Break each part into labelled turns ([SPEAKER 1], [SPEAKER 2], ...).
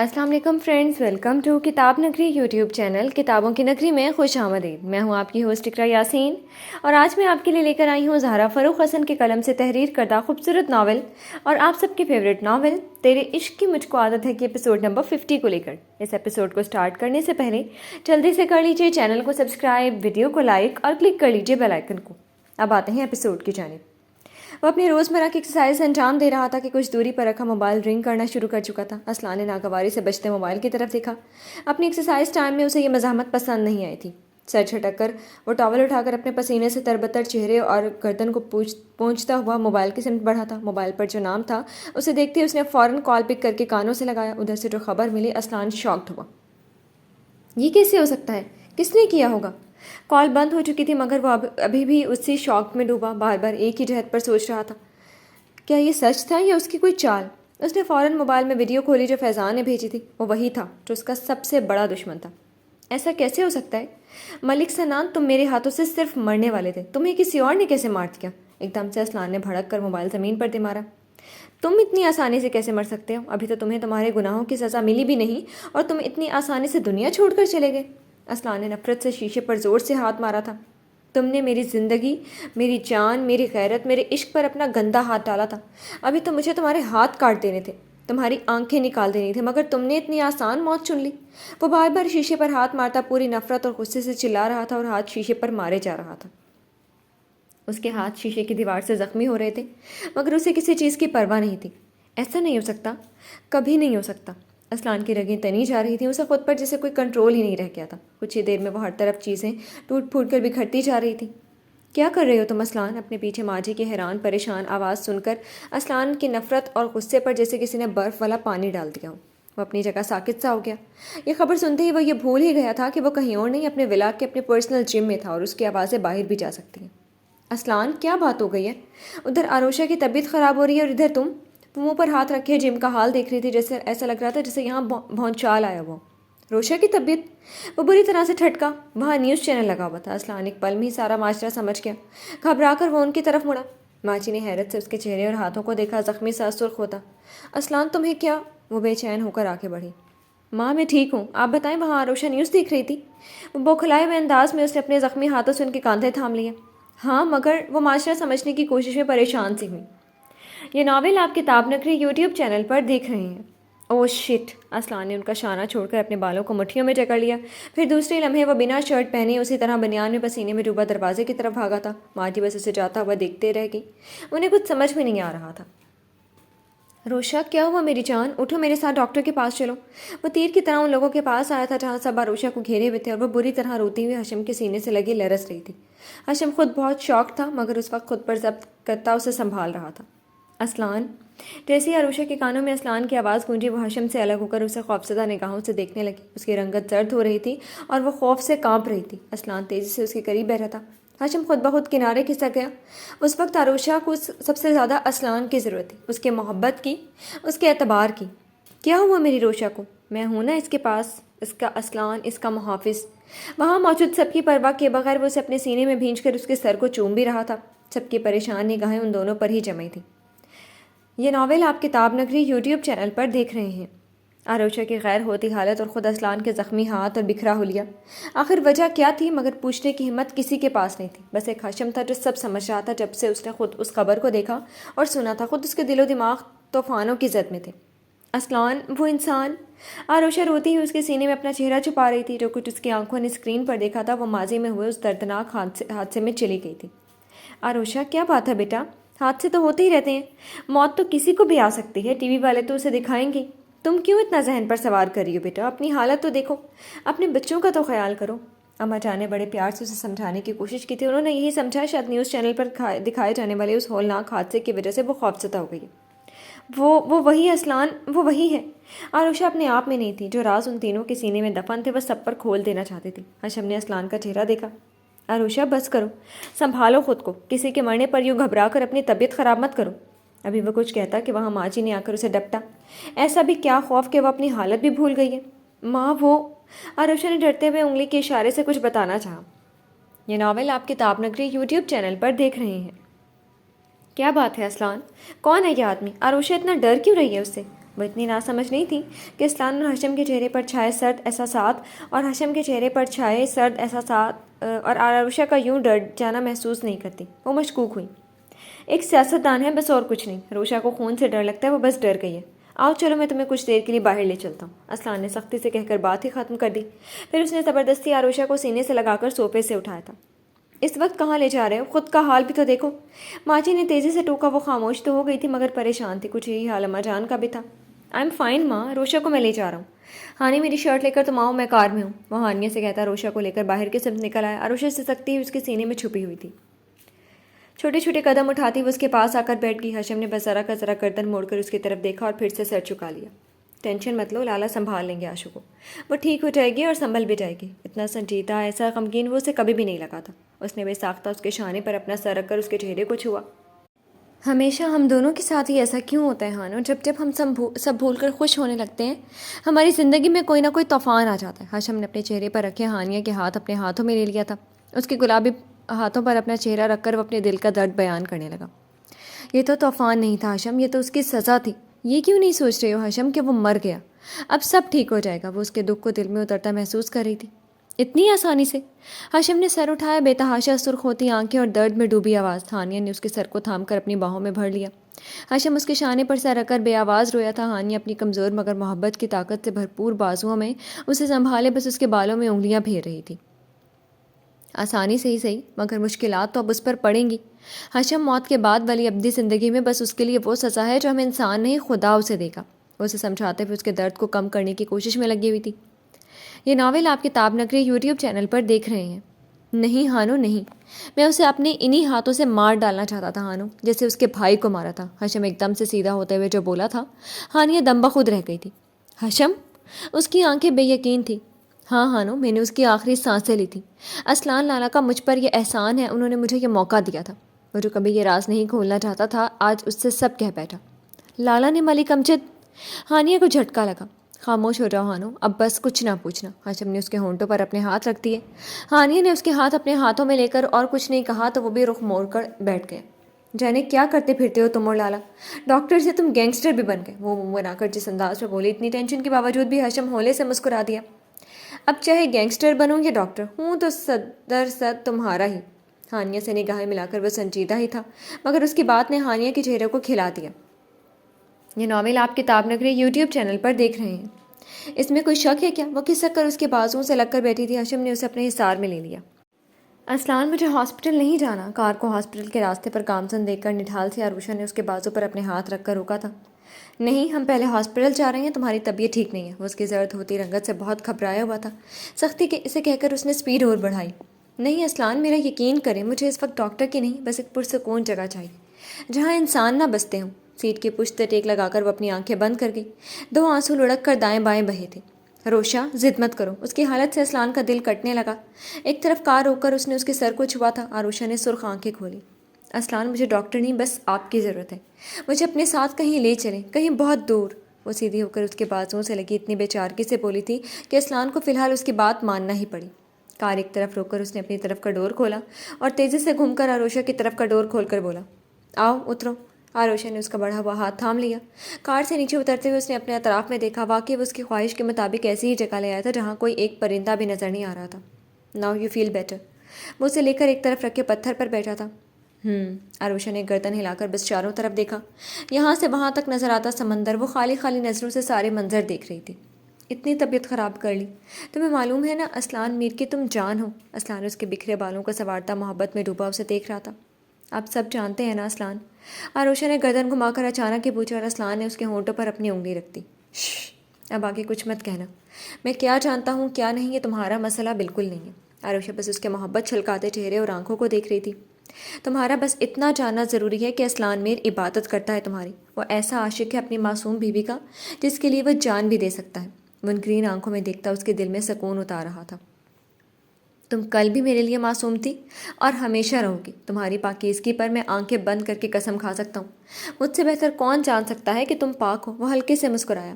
[SPEAKER 1] अस्सलाम वालेकुम friends, welcome to किताब नगरी यूट्यूब चैनल किताबों की नगरी में खुश आमदीद। मैं हूं आपकी होस्ट इकरा यासीन और आज मैं आपके लिए लेकर आई हूं ज़हरा फ़ारूक हसन के कलम से तहरीर करदा खूबसूरत नावल और आप सबकी फ़ेवरेट नावल तेरे इश्क की मुझको आदत है कि एपिसोड नंबर 50 को लेकर। इस एपिसोड को स्टार्ट करने से पहले जल्दी से कर लीजिए चैनल को सब्सक्राइब, वीडियो को लाइक और क्लिक कर लीजिए बेल आइकन को। अब आते हैं एपिसोड की जानिब। वो अपनी रोज़मर्रा की एक्सरसाइज अंजाम दे रहा था कि कुछ दूरी पर रखा मोबाइल रिंग करना शुरू कर चुका था। असलान ने नागवारी से बचते मोबाइल की तरफ देखा। अपनी एक्सरसाइज टाइम में उसे ये मज़ाहमत पसंद नहीं आई थी। सर झटक कर वो टॉवल उठाकर अपने पसीने से तरबतर चेहरे और गर्दन को पोंछता हुआ मोबाइल की सिमत बढ़ा था। मोबाइल पर जो नाम था उसे देखते ही उसने फ़ौरन कॉल पिक करके कानों से लगाया। उधर से जो खबर मिली, असलान शॉक्ड हुआ। ये कैसे हो सकता है? किसने किया होगा? कॉल बंद हो चुकी थी मगर वो अभी भी उसी शौक में डूबा बार बार एक ही जहत पर सोच रहा था। क्या ये सच था या उसकी कोई चाल? उसने फ़ौरन मोबाइल में वीडियो खोली जो फैज़ान ने भेजी थी। वो वही था जो उसका सबसे बड़ा दुश्मन था। ऐसा कैसे हो सकता है? मलिक सनान, तुम मेरे हाथों से सिर्फ मरने वाले थे, तुम्हें किसी और ने कैसे मार दिया? एकदम से असलान ने भड़क कर मोबाइल ज़मीन पर दे मारा। तुम इतनी आसानी से कैसे मर सकते हो? अभी तो तुम्हें तुम्हारे गुनाहों की सज़ा मिली भी नहीं और तुम इतनी आसानी से दुनिया छोड़कर चले गए। असलान ने नफरत से शीशे पर ज़ोर से हाथ मारा था। तुमने मेरी ज़िंदगी, मेरी जान, मेरी गैरत, मेरे इश्क पर अपना गंदा हाथ डाला था। अभी तो मुझे तुम्हारे हाथ काट देने थे, तुम्हारी आंखें निकाल देनी थी, मगर तुमने इतनी आसान मौत चुन ली। वो बार बार शीशे पर हाथ मारता पूरी नफरत और गुस्से से चिल्ला रहा था और हाथ शीशे पर मारे जा रहा था। उसके हाथ शीशे की दीवार से ज़ख्मी हो रहे थे मगर उसे किसी चीज़ की परवाह नहीं थी। ऐसा नहीं हो सकता, कभी नहीं हो सकता। असलान की रगें तनी जा रही थी, उसे खुद पर जैसे कोई कंट्रोल ही नहीं रह गया था। कुछ ही देर में वो हर तरफ चीज़ें टूट फूट कर बिखरती जा रही थी। क्या कर रहे हो तुम असलान? अपने पीछे माजी की हैरान परेशान आवाज़ सुनकर असलान की नफरत और गुस्से पर जैसे किसी ने बर्फ़ वाला पानी डाल दिया हो। वो अपनी जगह साकित सा हो गया। ये खबर सुनते ही वो ये भूल ही गया था कि वो कहीं और नहीं अपने विला के अपने पर्सनल जिम में था और उसकी आवाज़ें बाहर भी जा सकती हैं। असलान, क्या बात हो गई है? उधर आरोशा की तबीयत ख़राब हो रही है और इधर तुम? मुंह पर हाथ रखे जिम का हाल देख रही थी, जैसे ऐसा लग रहा था जैसे यहाँ भौंचाल आया वो। रोशा की तबीयत? वो बुरी तरह से ठटका। वहाँ न्यूज़ चैनल लगा हुआ था। असलान एक पल में ही सारा माजरा समझ गया। घबरा कर वो उनकी तरफ मुड़ा। माची ने हैरत से उसके चेहरे और हाथों को देखा। ज़ख्मी सा सुर्ख होता। असलान, तुम्हें क्या? वो बेचैन होकर आगे बढ़ी। माँ, मैं ठीक हूँ, आप बताएं। वहाँ आरोशा न्यूज़ देख रही थी। वो बौखलाए हुए अंदाज में उसने अपने ज़ख्मी हाथों से उनके कांधे थाम लिए। हाँ, मगर वो माजरा समझने की कोशिश में परेशान सी हुई। ये नावल आप किताब नगरी यूट्यूब चैनल पर देख रहे हैं। Oh shit! असलान ने उनका शाना छोड़कर अपने बालों को मुट्ठियों में जकड़ लिया। फिर दूसरे लम्हे वो बिना शर्ट पहने उसी तरह बनियान में पसीने में डूबा दरवाजे की तरफ भागा था। माजी बस उसे जाता हुआ देखते रह गई। उन्हें कुछ समझ में नहीं आ रहा था। रोशा, क्या हुआ मेरी जान? उठो, मेरे साथ डॉक्टर के पास चलो। वो तीर की तरह उन लोगों के पास आया था जहाँ सब आरोशा को घेरे हुए थे और वो बुरी तरह रोती हुई हशम के सीने से लगी लरस रही थी। हशम खुद बहुत शौक था मगर उस वक्त खुद पर जब्त करता उसे संभाल रहा था। असलान। जैसे ही आरोशा के कानों में असलान की आवाज़ गूंजी, वो हशम से अलग होकर उसे खौफजदा निगाहों से देखने लगी। उसकी रंगत जर्द हो रही थी और वह खौफ से कांप रही थी। असलान तेज़ी से उसके करीब बैठा था। हशम खुद ब खुद किनारे खिसक गया। उस वक्त आरोशा को सबसे ज़्यादा असलान की ज़रूरत थी, उसके मोहब्बत की, उसके एतबार की। क्या हुआ मेरी रोशा को? मैं हूं ना इसके पास, इसका असलान, इसका मुहाफिज। वहाँ मौजूद सबकी परवाह किए बगैर वो उसे अपने सीने में भींच कर उसके सर को चूम भी रहा था। सबकी परेशान निगाहें उन दोनों पर ही जमी थी। ये नावल आप किताब नगरी यूट्यूब चैनल पर देख रहे हैं। आरोशा की गैर होती हालत और ख़ुद असलान के ज़ख्मी हाथ और बिखरा हुलिया। आखिर वजह क्या थी? मगर पूछने की हिम्मत किसी के पास नहीं थी। बस एक हशम था जो सब समझ रहा था जब से उसने खुद उस खबर को देखा और सुना था। खुद उसके दिलो दिमाग तूफ़ानों की जद में थे। असलान, वो इंसान। आरोशा रोती हुई उसके सीने में अपना चेहरा छुपा रही थी। जो कुछ उसकी आंखों ने स्क्रीन पर देखा था वो माजी में हुए उस दर्दनाक हादसे में चली गई थी। आरोशा, क्या बात है बेटा? हादसे तो होते ही रहते हैं, मौत तो किसी को भी आ सकती है, टीवी वाले तो उसे दिखाएंगे। तुम क्यों इतना जहन पर सवार कर रही हो बेटा? अपनी हालत तो देखो, अपने बच्चों का तो ख्याल करो। अम्मा जान ने बड़े प्यार से उसे समझाने की कोशिश की थी। उन्होंने यही समझा शायद न्यूज़ चैनल पर दिखाए जाने वाले उस हौलनाक हादसे की वजह से वो खौफजदा हो गई। वो वही असलान, वो वही है। आरुषा अपने आप में नहीं थी। जो राज उन तीनों के सीने में दफन थे वह सब पर खोल देना चाहती थी। हशम ने असलान का चेहरा देखा। आरुषा, बस करो, संभालो खुद को। किसी के मरने पर यूँ घबरा कर अपनी तबीयत ख़राब मत करो। अभी वह कुछ कहता कि वहाँ माजी ने आकर उसे डपटा। ऐसा भी क्या खौफ कि वह अपनी हालत भी भूल गई है। माँ, वो। आरुषा ने डरते हुए उंगली के इशारे से कुछ बताना चाहा। ये नावल आप किताब नगरी यूट्यूब चैनल पर देख रहे हैं। क्या बात है असलान? कौन है ये आदमी? आरुषा इतना डर क्यों रही है उससे? وہ اتنی ناسمجھ نہیں تھی کہ اسلان اور حشم کے چہرے پر چھائے سرد احساسات اور عروشہ کا یوں ڈر جانا محسوس نہیں کرتی۔ وہ مشکوک ہوئی۔ ایک سیاستدان ہے، بس اور کچھ نہیں۔ عروشہ کو خون سے ڈر لگتا ہے، وہ بس ڈر گئی ہے۔ آؤ چلو، میں تمہیں کچھ دیر کے لیے باہر لے چلتا ہوں، اسلان نے سختی سے کہہ کر بات ہی ختم کر دی۔ پھر اس نے زبردستی عروشہ کو سینے سے لگا کر صوفے سے اٹھایا تھا۔ اس وقت کہاں لے جا رہے ہو؟ خود کا حال بھی تو دیکھو۔ ماجی نے تیزی سے ٹوکا۔ وہ خاموش تو ہو گئی تھی مگر پریشان تھی۔ کچھ یہی حال اماں جان کا بھی تھا۔ آئی ایم فائن ماں، روشا کو میں لے جا رہا ہوں۔ ہانی میری شرٹ لے کر تم آؤ، میں کار میں ہوں۔ وہ ہانیہ سے کہتا روشا کو لے کر باہر کی سمت نکل آیا۔ عروشہ سے سکتی اس کے سینے میں چھپی ہوئی تھی۔ چھوٹے چھوٹے قدم اٹھاتی وہ اس کے پاس آ کر بیٹھ گئی۔ حشم نے بس ذرا کا ذرا گردن موڑ کر اس کی طرف دیکھا اور پھر سے سر چکا لیا۔ ٹینشن مت لو، لالا سنبھال لیں گے آشو کو، وہ ٹھیک ہو جائے گی اور سنبھل بھی جائے گی۔ اتنا سنجیدہ، ایسا غمگین وہ اسے کبھی بھی نہیں لگا تھا۔ اس نے بے ساختہ اس کے شانے پر اپنا سر رکھ کر اس کے چہرے کو چھوا۔ ہمیشہ ہم دونوں کے ساتھ ہی ایسا کیوں ہوتا ہے ہانو؟ جب ہم سب بھول کر خوش ہونے لگتے ہیں ہماری زندگی میں کوئی نہ کوئی طوفان آ جاتا ہے۔ حشم نے اپنے چہرے پر رکھے ہانیہ کے ہاتھ اپنے ہاتھوں میں لے لیا تھا۔ اس کے گلابی ہاتھوں پر اپنا چہرہ رکھ کر وہ اپنے دل کا درد بیان کرنے لگا۔ یہ تو طوفان نہیں تھا حشم، یہ تو اس کی سزا تھی۔ یہ کیوں نہیں سوچ رہے ہو حشم کہ وہ مر گیا، اب سب ٹھیک ہو جائے گا؟ وہ اس کے دکھ کو دل میں اترتا محسوس کر رہی تھی۔ اتنی آسانی سے؟ حشم نے سر اٹھایا، بے تحاشا سرخ ہوتی آنکھیں اور درد میں ڈوبی آواز۔ ہانیہ نے اس کے سر کو تھام کر اپنی باہوں میں بھر لیا۔ حشم اس کے شانے پر سر رکھ کر بے آواز رویا تھا۔ ہانیہ اپنی کمزور مگر محبت کی طاقت سے بھرپور بازوؤں میں اسے سنبھالے بس اس کے بالوں میں انگلیاں پھیر رہی تھی۔ آسانی سے ہی صحیح، مگر مشکلات تو اب اس پر پڑیں گی۔ حشم، موت کے بعد والی ابدی زندگی میں بس اس کے لیے وہ سزا ہے جو ہم انسان نہیں خدا اسے دے گا۔ وہ اسے سمجھاتے ہوئے اس کے درد کو کم کرنے کی کوشش میں لگی ہوئی تھی۔ یہ ناول آپ کتاب نگری یوٹیوب چینل پر دیکھ رہے ہیں۔ نہیں ہانو نہیں، میں اسے اپنے انہی ہاتھوں سے مار ڈالنا چاہتا تھا ہانو، جیسے اس کے بھائی کو مارا تھا۔ حشم ایک دم سے سیدھا ہوتے ہوئے جو بولا تھا، ہانیہ دم بخود رہ گئی تھی۔ حشم؟ اس کی آنکھیں بے یقین تھیں۔ ہاں ہانو، میں نے اس کی آخری سانسیں لی تھی۔ اسلان لالا کا مجھ پر یہ احسان ہے، انہوں نے مجھے یہ موقع دیا تھا۔ وہ جو کبھی یہ راز نہیں کھولنا چاہتا تھا آج اس سے سب کہہ بیٹھا۔ لالا نے ملک امجد؟ ہانیہ کو جھٹکا لگا۔ خاموش ہو جاؤ ہانو، اب بس کچھ نہ پوچھنا۔ حشم نے اس کے ہونٹوں پر اپنے ہاتھ رکھ دیے۔ ہانیہ نے اس کے ہاتھ اپنے ہاتھوں میں لے کر اور کچھ نہیں کہا تو وہ بھی رخ موڑ کر بیٹھ گئے۔ جانے کیا کرتے پھرتے ہو تم اور لالا؟ ڈاکٹر سے تم گینگسٹر بھی بن گئے، وہ منہ بنا کر جس انداز میں بولی، اتنی ٹینشن کے باوجود بھی حشم ہولے سے مسکرا دیا۔ اب چاہے گینگسٹر بنوں یا ڈاکٹر ہوں تو صدر صد تمہارا ہی۔ ہانیہ سے نگاہیں ملا کر وہ سنجیدہ ہی تھا، مگر اس کی بات نے ہانیہ کے چہرے کو کھلا دیا۔ یہ ناول آپ کتاب نگری یوٹیوب چینل پر دیکھ رہے ہیں۔ اس میں کوئی شک ہے کیا؟ وہ کھسک کر اس کے بازوؤں سے لگ کر بیٹھی تھی۔ حشم نے اسے اپنے حصار میں لے لیا۔ اسلان، مجھے ہاسپٹل نہیں جانا۔ کار کو ہاسپٹل کے راستے پر گامزن دیکھ کر نڈھال سے عروشہ نے اس کے بازو پر اپنے ہاتھ رکھ کر روکا تھا۔ نہیں، ہم پہلے ہاسپٹل جا رہے ہیں، تمہاری طبیعت ٹھیک نہیں ہے۔ وہ اس کی زرد ہوتی رنگت سے بہت گھبرایا ہوا تھا۔ سختی سے کہہ کر اس نے سپیڈ اور بڑھائی۔ نہیں اسلان، میرا یقین کریں، مجھے اس وقت ڈاکٹر کی نہیں، بس ایک پرسکون جگہ چاہیے جہاں انسان نہ بستے ہوں۔ سیٹ کی پشت سے ٹیک لگا کر وہ اپنی آنکھیں بند کر گئی۔ دو آنسو لڑک کر دائیں بائیں بہے تھے۔ روشا، ضد مت کرو۔ اس کی حالت سے اسلان کا دل کٹنے لگا۔ ایک طرف کار روک کر اس نے اس کے سر کو چھوا تھا۔ عروشہ نے سرخ آنکھیں کھولی۔ اسلان، مجھے ڈاکٹر نہیں، بس آپ کی ضرورت ہے۔ مجھے اپنے ساتھ کہیں لے چلیں، کہیں بہت دور۔ وہ سیدھی ہو کر اس کے بازوؤں سے لگی اتنی بے چارگی سے بولی تھی کہ اسلان کو فی الحال اس کی بات ماننا ہی پڑی۔ کار ایک طرف روک کر اس نے اپنی طرف کا ڈور کھولا اور تیزی سے گھوم کر عروشہ کی طرف کا ڈور کھول کر بولا، آؤ اترو۔ عروشہ نے اس کا بڑھا ہوا ہاتھ تھام لیا۔ کار سے نیچے اترتے ہوئے اس نے اپنے اطراف میں دیکھا۔ واقعی وہ اس کی خواہش کے مطابق ایسی ہی جگہ لے آیا تھا جہاں کوئی ایک پرندہ بھی نظر نہیں آ رہا تھا۔ Now you feel better. وہ اسے لے کر ایک طرف رکھے پتھر پر بیٹھا تھا۔ عروشہ نے گردن ہلا کر بس چاروں طرف دیکھا۔ یہاں سے وہاں تک نظر آتا سمندر۔ وہ خالی خالی نظروں سے سارے منظر دیکھ رہی تھی۔ اتنی طبیعت خراب کر لی؟ تمہیں معلوم ہے نا اسلان میر کی تم جان ہو۔ اسلان اس کے بکھرے بالوں کو سنوارتا محبت میں ڈوبا اسے دیکھ رہا تھا۔ آپ سب جانتے ہیں نا اسلان؟ عروشہ نے گردن گھما کر اچانک ہی پوچھا اور اسلان نے اس کے ہونٹوں پر اپنی انگلی رکھ دی۔ اب آگے کچھ مت کہنا۔ میں کیا جانتا ہوں کیا نہیں یہ تمہارا مسئلہ بالکل نہیں ہے۔ عروشہ بس اس کے محبت چھلکاتے چہرے اور آنکھوں کو دیکھ رہی تھی۔ تمہارا بس اتنا جاننا ضروری ہے کہ اسلان میر عبادت کرتا ہے تمہاری۔ وہ ایسا عاشق ہے اپنی معصوم بیوی کا جس کے لیے وہ جان بھی دے سکتا ہے۔ وہ ان گرین آنکھوں میں دیکھتا اس کے دل میں سکون اتار رہا تھا۔ تم کل بھی میرے لیے معصوم تھی اور ہمیشہ رہو گی۔ تمہاری پاکیزگی پر میں آنکھیں بند کر کے قسم کھا سکتا ہوں۔ مجھ سے بہتر کون جان سکتا ہے کہ تم پاک ہو؟ وہ ہلکے سے مسکرایا۔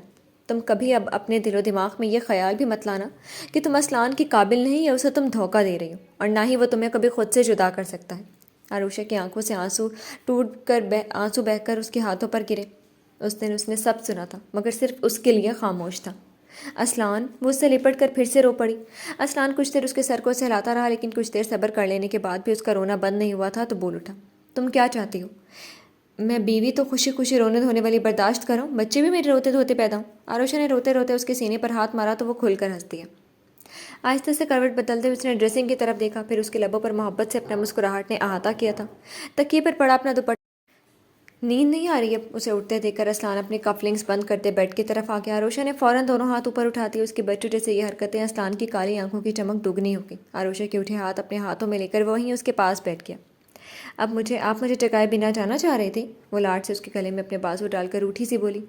[SPEAKER 1] تم کبھی اب اپنے دل و دماغ میں یہ خیال بھی مت لانا کہ تم اسلان کی قابل نہیں یا اسے تم دھوکہ دے رہی ہو، اور نہ ہی وہ تمہیں کبھی خود سے جدا کر سکتا ہے۔ عروشہ کی آنکھوں سے آنسو بہہ کر اس کے ہاتھوں پر گرے۔ उस दिन उसने सब सुना था, मगर सिर्फ उसके लिए खामोश था। असलान, वो उससे लिपट कर फिर से रो पड़ी। असलान कुछ देर उसके सर को सहलाता रहा, लेकिन कुछ देर सब्र कर लेने के बाद भी उसका रोना बंद नहीं हुआ था, तो बोल उठा, तुम क्या चाहती हो? मैं बीवी तो खुशी खुशी रोने धोने वाली बर्दाश्त करूँ, बच्चे भी मेरे रोते धोते पैदा हों। आरुषा ने रोते रोते उसके सीने पर हाथ मारा तो वो खुलकर हंस दिया। आहिस्ते से करवट बदलते हुए उसने ड्रेसिंग की तरफ देखा, फिर उसके लबों पर मोहब्बत से अपना मुस्कुराहट ने अहाता किया था। तकिए पर पड़ा अपना दुपट्टा। नींद नहीं आ रही है? उसे उठते देखकर असलान अपनी कफलिंग्स बंद करते बेड की तरफ आ गया। आरुषा ने फौरन दोनों हाथ ऊपर उठाती। उसकी बच्चों जैसे ये हरकतें असलान की काली आंखों की चमक दुगनी हो गई। आरुषा के उठे हाथ अपने हाथों में लेकर वहीं उसके पास बैठ गया। अब आप मुझे टकाए बिना जाना चाह रहे थे? वो लाड से उसके गले में अपने बाजू डालकर रूठी सी बोली।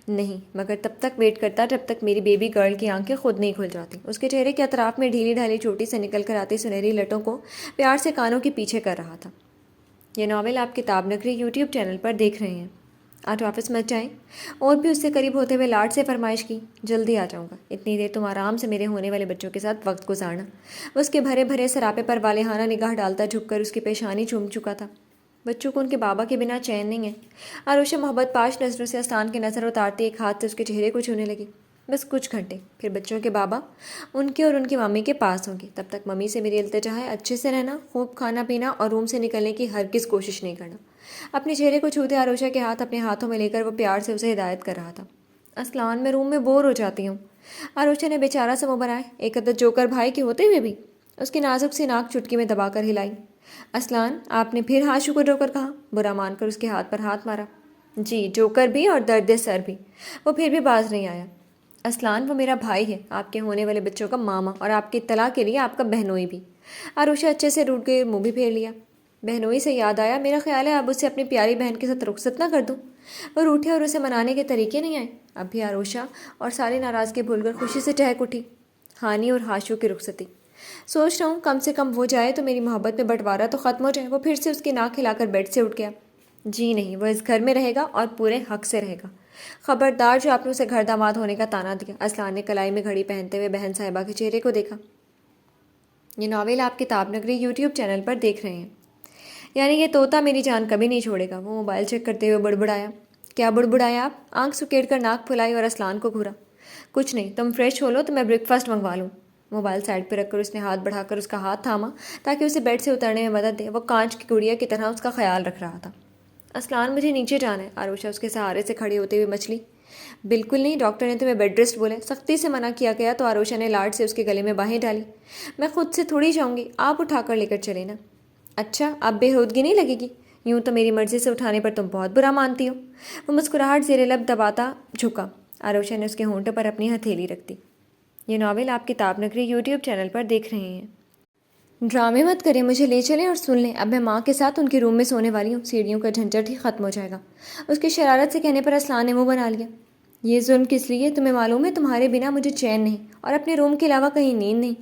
[SPEAKER 1] नहीं, मगर तब तक वेट करता जब तक मेरी बेबी गर्ल की आंखें खुद नहीं खुल जाती। उसके चेहरे के अतराफ में ढीली ढाली चोटी से निकल कर आती सुनहरी लटों को प्यार से कानों के पीछे कर रहा था। ये नावल आप किताब नगरी यूट्यूब चैनल पर देख रहे हैं। आज वापस मत जाएं। और भी उससे करीब होते हुए लाड से फरमाइश की, जल्दी आ जाऊंगा, इतनी देर तुम आराम से मेरे होने वाले बच्चों के साथ वक्त गुजारना। उसके भरे भरे सरापे पर वालेहाना निगाह डालता झुककर उसकी पेशानी चूम चुका था। बच्चों को उनके बाबा के बिना चैन नहीं है। आरुषा मोहब्बत पाश नज़रों से असलान की नज़र उतारती एक हाथ से उसके चेहरे को छूने लगी। बस कुछ घंटे, फिर बच्चों के बाबा उनके और उनकी मम्मी के पास होंगे। तब तक मम्मी से मेरी इल्तिजा है, अच्छे से रहना, खूब खाना पीना और रूम से निकलने की हरगिज़ कोशिश नहीं करना। अपने चेहरे को छूते आरुषा के हाथ अपने हाथों में लेकर वो प्यार से उसे हिदायत कर रहा था। असलान, मैं रूम में बोर हो जाती हूँ। आरुषा ने बेचारा सा मुँह बनाए, एक अदद जोकर भाई के होते हुए भी उसकी नाजुक सी नाक चुटकी में दबाकर हिलाई। असलान, आपने फिर हाथ शुक्र जोकर कहा। बुरा मानकर उसके हाथ पर हाथ मारा। जी, जोकर भी और दर्द सर भी। वो फिर भी बाज नहीं आया। असलान, वो मेरा भाई है, आपके होने वाले बच्चों का मामा, और आपकी इत्तला के लिए आपका बहनोई भी। आरुषा अच्छे से रूठ गई, मुँह भी फेर लिया। बहनोई से याद आया, मेरा ख्याल है अब उसे अपनी प्यारी बहन के साथ रुखसत ना कर दूँ। वो रूठे और उसे मनाने के तरीके नहीं आए। अब भी आरुषा और सारी नाराज़गी भूलकर खुशी से टहक उठी। हानि और हाशू की रुखसती। सोच रहा हूँ कम से कम वो जाए तो मेरी मोहब्बत में बंटवारा तो ख़त्म हो जाए। वो फिर से उसकी नाक हिलाकर बेड से उठ गया। जी नहीं, वो इस घर में रहेगा और पूरे हक से रहेगा। खबरदार जो आपने उसे घर दामाद होने का ताना दिया। असलान ने कलाई में घड़ी पहनते हुए बहन साहिबा के चेहरे को देखा। ये नावल आप किताब नगरी यूट्यूब चैनल पर देख रहे हैं। यानी ये तोता मेरी जान कभी नहीं छोड़ेगा। वो मोबाइल चेक करते हुए बुड़बुड़ाया। क्या बुड़बुड़ाया आप? आंख सुकेड़ कर नाक फुलाई और असलान को घूरा। कुछ नहीं, तुम फ्रेश हो लो तो मैं ब्रेकफास्ट मंगवा लूँ। मोबाइल साइड पर रखकर उसने हाथ बढ़ाकर उसका हाथ थामा ताकि उसे बेड से उतरने में मदद दे। वो कांच की गुड़िया की तरह उसका ख्याल रख रहा था। असलान, मुझे नीचे जाना है। आरुषा उसके सहारे से खड़े होते हुए मछली। बिल्कुल नहीं, डॉक्टर ने तुम्हें बेड रेस्ट बोले। सख्ती से मना किया गया तो आरुषा ने लाड से उसके गले में बाहें डाली। मैं खुद से थोड़ी जाऊँगी, आप उठाकर लेकर चले ना। अच्छा, अब बेहूदगी नहीं लगेगी? यूँ तो मेरी मर्ज़ी से उठाने पर तुम बहुत बुरा मानती हो। वो मुस्कुराहट ज़ेरे लब दबाता झुका। आरुषा ने उसके होंठों पर अपनी हथेली रख दी। ये नावल आप किताब नगरी यूट्यूब चैनल पर देख रहे हैं। ड्रामे मत करें, मुझे ले चलें और सुन लें। अब मैं माँ के साथ उनके रूम में सोने वाली हूँ, सीढ़ियों का झंझट ही ख़त्म हो जाएगा। उसकी शरारत से कहने पर असलान ने मुँह बना लिया। ये जुल्म किस लिए? तुम्हें मालूम है तुम्हारे बिना मुझे चैन नहीं, और अपने रूम के अलावा कहीं नींद नहीं।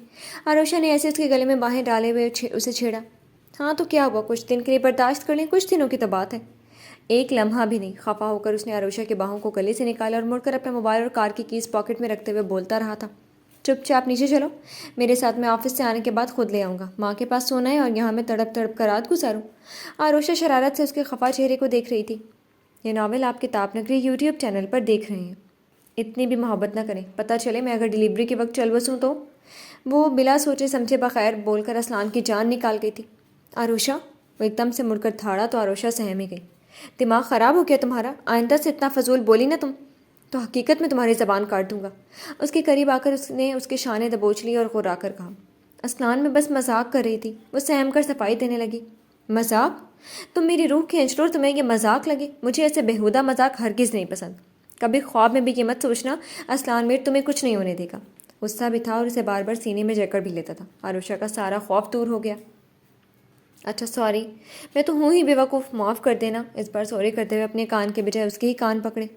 [SPEAKER 1] आरुषा ने ऐसे उसके गले में बाहें डाले हुए उसे छेड़ा। हाँ तो क्या हुआ, कुछ दिन के लिए बर्दाश्त कर लें, कुछ दिनों की तो बात है। एक लम्हा भी नहीं। खफा होकर उसने आरुषा के बाहों को गले से निकाला और मुड़कर अपना मोबाइल और कार की कीज पॉकेट में रखते हुए बोलता रहा था। चुपचाप नीचे चलो, मेरे साथ मैं ऑफिस से आने के बाद खुद ले आऊँगा। माँ के पास सोना है और यहाँ मैं तड़प तड़प कर रात गुजारूँ। आरुषा शरारत से उसके खफा चेहरे को देख रही थी। ये नावल आप किताब नगरी यूट्यूब चैनल पर देख रहे हैं। इतनी भी मोहब्बत न करें, पता चले मैं अगर डिलीवरी के वक्त चल बसूँ तो। वो बिला सोचे समझे बखैर बोलकर असलान की जान निकाल गई थी। आरुषा, वो एकदम से मुड़कर थाड़ा तो आरुषा सहम ही गई। दिमाग ख़राब हो गया तुम्हारा? आइंदा से इतना फजूल बोली ना तुम तो हकीकत में तुम्हारी ज़बान काट दूंगा। उसके करीब आकर उसने उसके शाने दबोच ली और गुर्रा कर कहा। असलान, में बस मजाक कर रही थी। वो सहम कर सफाई देने लगी। मजाक? तुम मेरी रूह खींच लो और तुम्हें यह मजाक लगे? मुझे ऐसे बेहुदा मजाक हरगिज़ नहीं पसंद। कभी ख्वाब में भी ये मत सोचना असलान मेर तुम्हें कुछ नहीं होने देगा। गुस्सा भी था और उसे बार बार सीने में जकड़ भी लेता था। आरुषा का सारा खौफ दूर हो गया। अच्छा सॉरी, मैं तो हूँ ही बेवकूफ़, माफ़ कर देना। इस बार सॉरी करते हुए अपने कान के बजाय उसके ही कान पकड़े।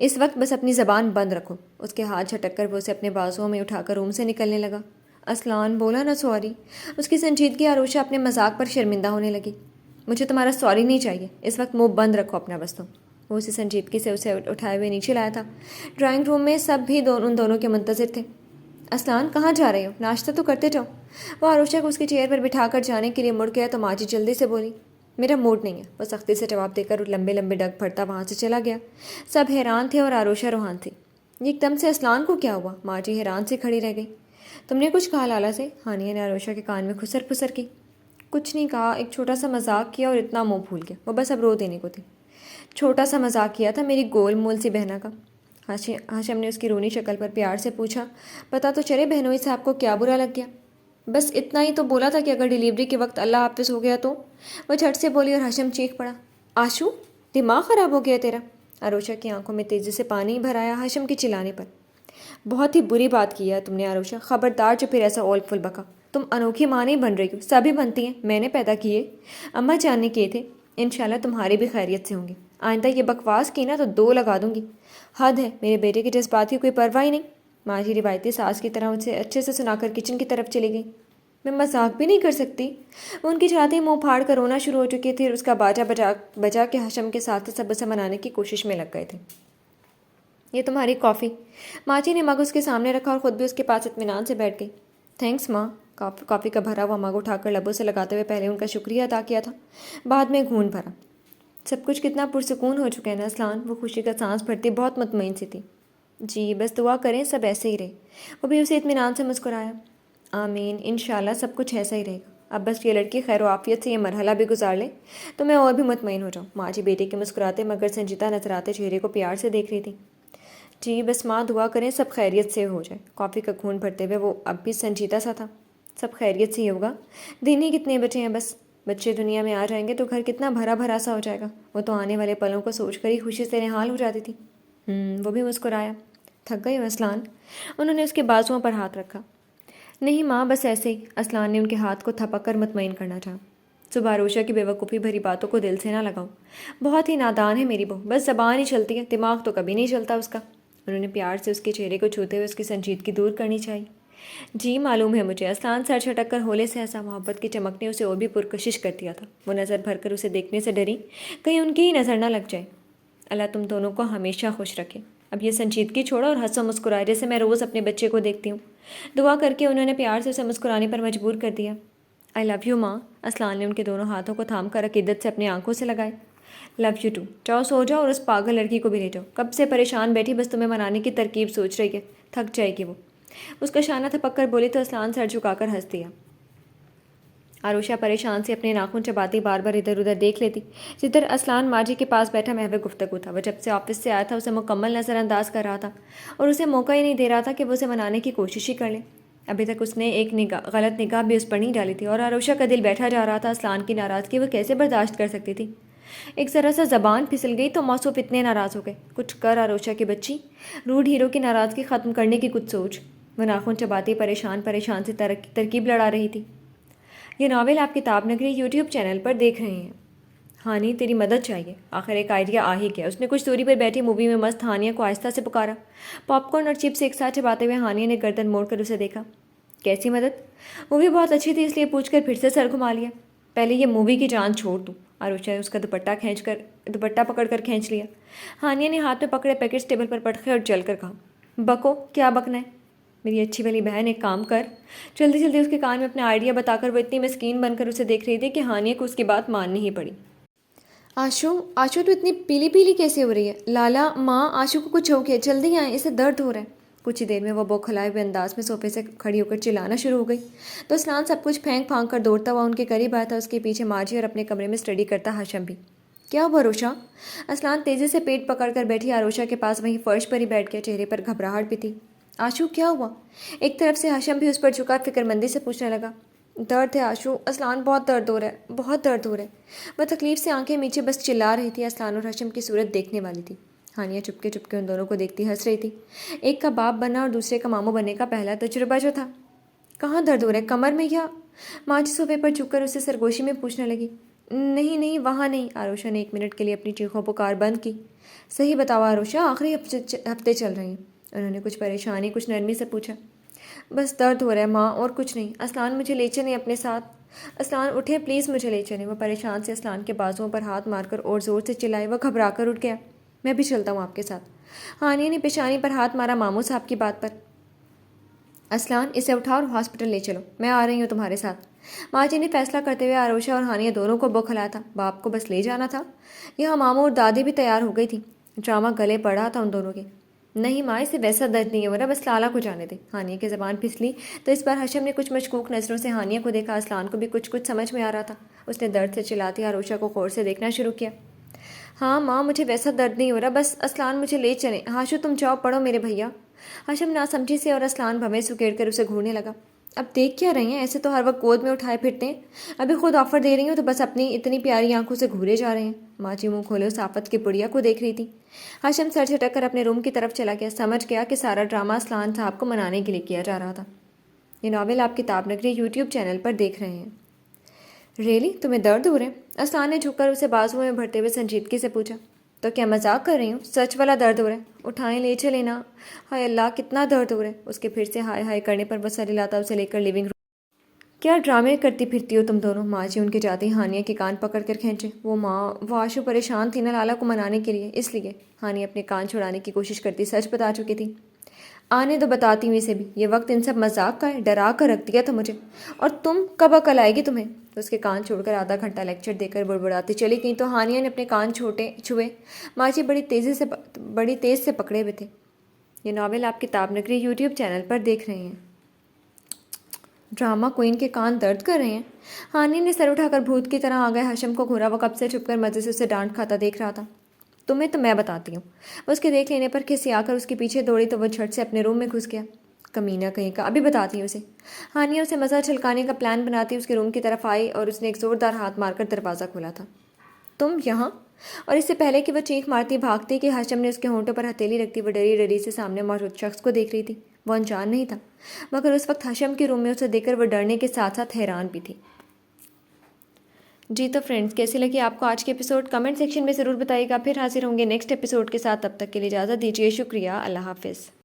[SPEAKER 1] इस वक्त बस अपनी ज़बान बंद रखो। उसके हाथ झटक कर वो उसे अपने बाजुओं में उठाकर रूम से निकलने लगा। असलान, बोला ना सॉरी। उसकी संजीदगी आरुषा अपने मजाक पर शर्मिंदा होने लगी। मुझे तुम्हारा सॉरी नहीं चाहिए, इस वक्त मुँह बंद रखो अपना बस। तुम वो उसी संजीदगी से उसे उठाए हुए नीचे लाया था। ड्राइंग रूम में सब भी उन दोनों के मुंतज़िर थे। असलान, कहाँ जा रहे हो? नाश्ता तो करते जाओ। वो आरुषा को उसकी चेयर पर बिठाकर जाने के लिए मुड़ गया तो माँ जी जल्दी से बोली। میرا موڈ نہیں ہے، وہ سختی سے جواب دے کر لمبے لمبے ڈگ پھڑتا وہاں سے چلا گیا۔ سب حیران تھے اور آروشہ روحان تھی۔ ایک دم سے اسلان کو کیا ہوا؟ ماجی حیران سے کھڑی رہ گئی۔ تم نے کچھ کہا لالا سے؟ ہانیہ نے آروشہ کے کان میں خسر پھسر کی۔ کچھ نہیں کہا، ایک چھوٹا سا مذاق کیا اور اتنا منہ پھول گیا، وہ بس اب رو دینے کو تھی۔ چھوٹا سا مذاق کیا تھا میری گول مول سی بہنا کا؟ ہاشم نے اس کی رونی شکل پر پیار سے پوچھا۔ پتہ تو چلے بہنوئی صاحب کو کیا برا لگ گیا؟ بس اتنا ہی تو بولا تھا کہ اگر ڈیلیوری کے وقت اللہ حافظ ہو گیا تو؟ وہ جھٹ سے بولی اور ہاشم چیخ پڑا۔ آشو، دماغ خراب ہو گیا تیرا؟ آروشہ کی آنکھوں میں تیزی سے پانی بھر آیا ہاشم کے چلانے پر۔ بہت ہی بری بات کی ہے تم نے آروشہ، خبردار جو پھر ایسا اول پھول بکا۔ تم انوکھی ماں نہیں بن رہی ہو، سبھی بنتی ہیں، میں نے پیدا کیے، اماں جان نے کیے تھے، انشاءاللہ تمہارے بھی خیریت سے ہوں گے۔ آئندہ یہ بکواس کی نا تو 2 لگا دوں گی۔ حد ہے، میرے بیٹے کے جذبات کی کوئی پرواہ ہی نہیں۔ ماجی روایتی ساس کی طرح اسے اچھے سے سنا کر کچن کی طرف چلی گئی۔ میں مذاق بھی نہیں کر سکتی۔ وہ ان کی چاہتے ہی منہ پھاڑ کر رونا شروع ہو چکی تھی اور اس کا باجا بجا کے ہاشم کے ساتھ سب اسے منانے کی کوشش میں لگ گئے تھے۔ یہ تمہاری کافی۔ ماجی نے مگ اس کے سامنے رکھا اور خود بھی اس کے پاس اطمینان سے بیٹھ گئی۔ تھینکس ماں۔ کافی کا بھرا ہوا مگ اٹھا کر لبوں سے لگاتے ہوئے پہلے ان کا شکریہ ادا کیا تھا، بعد میں گھون بھرا۔ سب کچھ کتنا پرسکون ہو چکا ہے نا اسلان؟ وہ خوشی کا سانس بھرتی بہت مطمئن سی تھی۔ جی بس دعا کریں سب ایسے ہی رہے۔ وہ بھی اسے اطمینان سے مسکرایا۔ آمین، انشاءاللہ سب کچھ ایسا ہی رہے گا۔ اب بس یہ لڑکی خیر و عافیت سے یہ مرحلہ بھی گزار لے تو میں اور بھی مطمئن ہو جاؤں۔ ماجی بیٹے کے مسکراتے مگر سنجیدہ نظر آتے چہرے کو پیار سے دیکھ رہی تھی۔ جی بس ماں دعا کریں سب خیریت سے ہو جائے۔ کافی کا گھون بھرتے ہوئے وہ اب بھی سنجیدہ سا تھا۔ سب خیریت سے ہی ہوگا، دن ہی کتنے بچے ہیں بس، بچے دنیا میں آ جائیں گے تو گھر کتنا بھرا بھرا سا ہو جائے گا۔ وہ تو آنے والے پلوں کو سوچ کر ہی خوشی سے نہال ہو جاتی تھی۔ وہ بھی مسکرایا۔ تھک گئی ہو اسلان؟ انہوں نے اس کے بازوؤں پر ہاتھ رکھا۔ نہیں ماں بس ایسے ہی، اسلان نے ان کے ہاتھ کو تھپک کر مطمئن کرنا چاہا۔ صبح آروشہ کی بیوقوفی بھری باتوں کو دل سے نہ لگاؤ، بہت ہی نادان ہے میری بہو، بس زبان ہی چلتی ہے، دماغ تو کبھی نہیں چلتا اس کا۔ انہوں نے پیار سے اس کے چہرے کو چھوتے ہوئے اس کی سنجیدگی دور کرنی چاہی۔ جی معلوم ہے مجھے۔ اسلان سر چھٹک کر ہولے سے ہنسا۔ محبت کی چمک نے اسے اور بھی پرکشش کر دیا تھا۔ وہ نظر بھر کر اسے دیکھنے سے ڈری کہیں ان کی ہی نظر نہ لگ جائے۔ اللہ تم دونوں کو ہمیشہ خوش رکھے۔ اب یہ سنجیدگی چھوڑو اور ہنسو مسکرائے جیسے میں روز اپنے بچے کو دیکھتی ہوں۔ دعا کر کے انہوں نے پیار سے اسے مسکرانے پر مجبور کر دیا۔ آئی لو یو ماں۔ اسلان نے ان کے دونوں ہاتھوں کو تھام کر عقیدت سے اپنی آنکھوں سے لگائے۔ Love you too. جاؤ سو جاؤ اور اس پاگل لڑکی کو بھی لے جاؤ، کب سے پریشان بیٹھی بس تمہیں منانے کی ترکیب سوچ رہی ہے، تھک جائے گی وہ۔ اس کا شانہ تھپک کر بولی تو اسلان سر جھکا کر ہنس دیا۔ آروشہ پریشان سے اپنے ناخن چباتی بار بار ادھر ادھر دیکھ لیتی جدھر اسلان ماجی کے پاس بیٹھا محو گفتگو تھا۔ وہ جب سے آفس سے آیا تھا اسے مکمل نظر انداز کر رہا تھا اور اسے موقع ہی نہیں دے رہا تھا کہ وہ اسے منانے کی کوشش ہی کر لے۔ ابھی تک اس نے ایک غلط نگاہ بھی اس پر نہیں ڈالی تھی اور آروشہ کا دل بیٹھا جا رہا تھا۔ اسلان کی ناراضگی وہ کیسے برداشت کر سکتی تھی؟ ایک ذرا سا زبان پھسل گئی تو موصوف اتنے ناراض ہو گئے۔ کچھ کر آروشہ کی بچی، روڈ ہیرو کی ناراضگی ختم کرنے کی کچھ سوچ۔ وہ ناخن چباتی پریشان سے ترکیب لڑا رہی تھی۔ یہ ناول آپ کتاب نگری یوٹیوب چینل پر دیکھ رہے ہیں۔ ہانی تیری مدد چاہیے۔ آخر ایک آئیڈیا آ ہی گیا۔ اس نے کچھ دوری پر بیٹھی مووی میں مست ہانیہ کو آہستہ سے پکارا۔ پاپ کارن اور چپس ایک ساتھ چباتے ہوئے ہانیہ نے گردن موڑ کر اسے دیکھا۔ کیسی مدد؟ مووی بہت اچھی تھی اس لیے پوچھ کر پھر سے سر گھما لیا۔ پہلے یہ مووی کی جان چھوڑ دوں۔ آروشہ نے اس کا دوپٹہ پکڑ کر کھینچ لیا۔ ہانیہ نے ہاتھ میں پکڑے پیکٹس ٹیبل پر پٹکے اور جل کر کہا، بکو کیا بکنا ہے؟ میری اچھی والی بہن ایک کام کر۔ جلدی جلدی اس کے کان میں اپنا آئیڈیا بتا کر وہ اتنی مسکین بن کر اسے دیکھ رہی تھی کہ ہانیہ کو اس کی بات ماننی ہی پڑی۔ آشو تو اتنی پیلی پیلی کیسے ہو رہی ہے؟ لالا ماں آشو کو کچھ ہو گیا، جلدی آئیں، اسے درد ہو رہا ہے۔ کچھ ہی دیر میں وہ بوکھلائے ہوئے انداز میں صوفے سے کھڑی ہو کر چلانا شروع ہو گئی تو اسلان سب کچھ پھینک پھانک کر دوڑتا ہوا ان کے قریب آیا تھا۔ اس کے پیچھے ماجی اور اپنے کمرے میں اسٹڈی کرتا ہاشم بھی۔ کیا ہوا آروشہ؟ اسلان تیزی سے پیٹ پکڑ کر بیٹھی آروشہ کے پاس وہیں فرش پر ہی بیٹھ گیا، چہرے پر گھبراہٹ بھی تھی۔ آشو کیا ہوا؟ ایک طرف سے ہاشم بھی اس پر جھکا فکر مندی سے پوچھنے لگا۔ درد ہے آشو، اسلان بہت درد ہو رہا ہے، بہت درد ہو رہا ہے۔ وہ تکلیف سے آنکھیں میچے بس چلا رہی تھی۔ اسلان اور ہاشم کی صورت دیکھنے والی تھی۔ ہانیہ چپکے چپکے ان دونوں کو دیکھتی ہنس رہی تھی۔ ایک کا باپ بننا اور دوسرے کا ماموں بننے کا پہلا تجربہ جو تھا۔ کہاں درد ہو رہا ہے، کمر میں یا؟ ماجی صوفے پر جھک کر اسے سرگوشی میں پوچھنے لگی۔ نہیں وہاں نہیں۔ آروشہ نے 1 منٹ کے لیے اپنی چیخوں پکار بند کی۔ صحیح بتاؤ آروشہ، آخری ہفتے چل رہے ہیں؟ انہوں نے کچھ پریشانی کچھ نرمی سے پوچھا۔ بس درد ہو رہا ہے ماں، اور کچھ نہیں۔ اسلان مجھے لے چلیں اپنے ساتھ۔ اسلان اٹھے، پلیز مجھے لے چلیں۔ وہ پریشان سے اسلان کے بازوؤں پر ہاتھ مار کر اور زور سے چلائے۔ وہ گھبرا کر اٹھ گیا۔ میں بھی چلتا ہوں آپ کے ساتھ۔ ہانیہ نے پیشانی پر ہاتھ مارا ماموں صاحب کی بات پر۔ اسلان اسے اٹھاؤ اور ہاسپٹل لے چلو، میں آ رہی ہوں تمہارے ساتھ۔ माँ जी ने फैसला करते हुए आरोशा और हानिया दोनों को बौखलाया था। बाप को बस ले जाना था। यहाँ मामू और दादी भी तैयार हो गई थी। ड्रामा गले पड़ा था उन दोनों के। नहीं माँ, इसे वैसा दर्द नहीं हो रहा, बस लाला को जाने दे। हानिया की ज़बान फिसली तो इस बार हशम ने कुछ मशकूक नज़रों से हानिया को देखा। असलान को भी कुछ कुछ समझ में आ रहा था। उसने दर्द से चिल्लाती आरोशा को गौर से देखना शुरू किया। हाँ माँ, मुझे वैसा दर्द नहीं हो रहा, बस असलान मुझे ले चले। हाशु तुम जाओ, पढ़ो मेरे भैया। हशम नासमझी से और असलान भवें से उकेड़ कर उसे घूरने लगा। अब देख क्या रही हैं, ऐसे तो हर वक्त गोद में उठाए फिरते हैं। अभी खुद ऑफर दे रही हूँ तो बस अपनी इतनी प्यारी आंखों से घूरे जा रहे हैं। माँ जी मुँह खोले उस आफत की पुड़िया को देख रही थी। हशम सर झटक कर अपने रूम की तरफ चला गया। समझ गया कि सारा ड्रामा असलान साहब को मनाने के लिए किया जा रहा था। ये नावल आप किताब नगरी यूट्यूब चैनल पर देख रहे हैं। रियली, तुम्हें दर्द हो रहे हैं? असलान ने झुककर उसे बाजुओं में भरते हुए संजीदगी से पूछा। तो क्या मजाक कर रही हूँ? सच वाला दर्द हो रहा है। उठाएं, ले चले ना। हाय अल्लाह, कितना दर्द हो रहा है। उसके फिर से हाय हाय करने पर वो सलीलाता उसे लेकर लिविंग रूम। क्या ड्रामे करती फिरती हो तुम दोनों? माँ जी उनके जाते ही हानिया के कान पकड़ कर खींचे। वो आशु परेशान थी ना लाला को मनाने के लिए, इसलिए। हानिया अपने कान छुड़ाने की कोशिश करती सच बता चुकी थी। आने दो, बताती हूँ इसे भी। ये वक्त इन सब मजाक का है, डरा कर रख दिया था मुझे। और तुम कब अकल आएगी तुम्हें? तो उसके कान छोड़कर आधा घंटा लेक्चर देकर बुड़बुड़ाती चली गई तो हानिया ने अपने कान छुए। माँ जी बड़ी तेज़ से पकड़े हुए थे। ये नावल आप किताब नगरी यूट्यूब चैनल पर देख रहे हैं। ड्रामा क्वीन के कान दर्द कर रहे हैं। हानिया ने सर उठाकर भूत की तरह आ गए हशम को घूरा। वो कब से छुपकर मज़े से उसे डांट खाता देख रहा था। तुम्हें तो मैं बताती हूँ। उसके देख लेने पर खिसी आकर उसके पीछे दौड़ी तो वह झट से अपने रूम में घुस गया। कमीना कहीं का, अभी बताती हूँ उसे। हानिया उसे मज़ा छलकाने का प्लान बनाती उसके रूम की तरफ आई और उसने एक ज़ोरदार हाथ मारकर दरवाज़ा खोला था। तुम यहाँ? और इससे पहले कि वह चीख मारती भागती कि हशम ने उसके होंठों पर हथेली रखती वो डरी डरी से सामने मौजूद शख्स को देख रही थी। वो अनजान नहीं था, मगर उस वक्त हशम के रूम में उसे देखकर वह डरने के साथ साथ हैरान भी थी। जी तो फ्रेंड्स, कैसे लगी आपको आज के एपिसोड? कमेंट सेक्शन में ज़रूर बताइएगा। फिर हाजिर होंगे नेक्स्ट एपिसोड के साथ। तब तक के लिए इजाज़त दीजिए। शुक्रिया। अल्लाह हाफिज़।